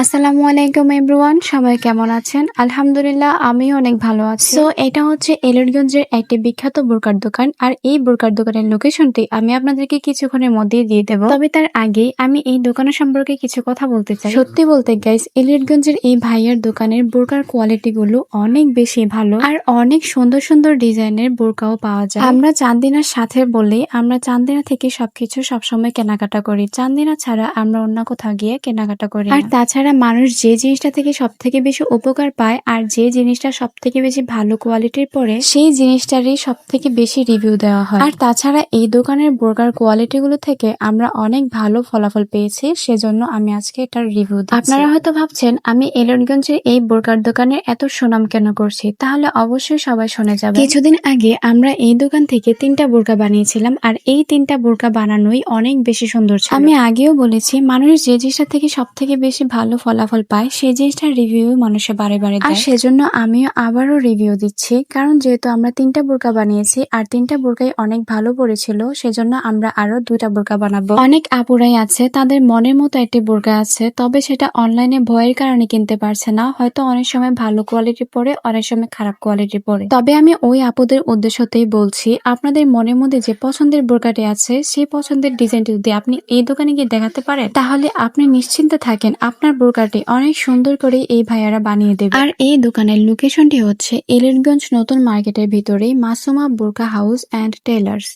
আসসালামু আলাইকুম এভরিওয়ান, সবাই কেমন আছেন? আলহামদুলিল্লাহ, আমিও অনেক ভালো আছি। সো এটা হচ্ছে এলিটগঞ্জের একটি বিখ্যাত বোরকার দোকান। আর এই বোরকার দোকানের লোকেশনটি আমি আপনাদেরকে কিছুক্ষণের মধ্যেই দিয়ে দেব। তবে তার আগে আমি এই দোকানের সম্পর্কে কিছু কথা বলতে চাই। সত্যি বলতে গাইস, এলিটগঞ্জের এই ভাইয়ার দোকানের বোরকার কোয়ালিটি গুলো অনেক বেশি ভালো আর অনেক সুন্দর সুন্দর ডিজাইনের বোরকাও পাওয়া যায়। আমরা চান্দিনার সাথে বলি, আমরা চান্দিনা থেকে সবকিছু সবসময় কেনাকাটা করি। চান্দিনা ছাড়া আমরা অন্য কোথাও গিয়ে কেনাকাটা করি না। আর তাছাড়া মানুষ যে জিনিসটা থেকে সব থেকে বেশি উপকার পায় আর যে জিনিসটা সব থেকে বেশি ভালো কোয়ালিটির পরে সেই জিনিসটারই সব থেকে বেশি রিভিউ দেওয়া হয়। আর তাছাড়া এই দোকানের বোরকার কোয়ালিটি গুলো থেকে আমরা অনেক ভালো ফলাফল পেয়েছি, সেজন্য আমি আজকে এটার রিভিউ দিচ্ছি। আপনারা হয়তো ভাবছেন আমি এলিটগঞ্জের এই বোরকার দোকানের এত সুনাম কেন করছি, তাহলে অবশ্যই সবাই শুনে যাবে। কিছুদিন আগে আমরা এই দোকান থেকে 3টা বোরকা বানিয়েছিলাম আর এই 3টা বোরকা বানানোই অনেক বেশি সুন্দর ছিল। আমি আগেও বলেছি, মানুষ যে জিনিসটা থেকে সব থেকে বেশি ভালো ফলাফল পায় সেই জিনিসটার রিভিউ মানুষে বারে বারে দেয়। আর সেজন্য আমিও আবারও রিভিউ দিচ্ছি, কারণ যেহেতু আমরা 3টা বোরকা বানিয়েছি আর 3টা বোরকাই অনেক ভালো পড়েছিল, সেজন্য আমরা আরো 2টা বোরকা বানাবো। অনেক আপুরাই আছে তাদের মনের মতো একটি বোরকা আছে, তবে সেটা অনলাইনে ভয়ের কারণে কিনতে পারছে না। হয়তো অনেক সময় ভালো কোয়ালিটি পড়ে, অনেক সময় খারাপ কোয়ালিটি পড়ে। তবে আমি ওই আপুদের উদ্দেশ্যতেই বলছি, আপনাদের মনের মধ্যে যে পছন্দের বোরকাটি আছে সেই পছন্দের ডিজাইনটি যদি আপনি এই দোকানে গিয়ে দেখাতে পারেন, তাহলে আপনি নিশ্চিন্তে থাকেন আপনার বোরকাটি অনেক সুন্দর করে এই ভাইয়ারা বানিয়ে দেবে। আর এই দোকানের লোকেশনটি হচ্ছে এলিটগঞ্জ নতুন মার্কেটের ভিতরেই মাসুমা বোরকা হাউস অ্যান্ড টেলার্স।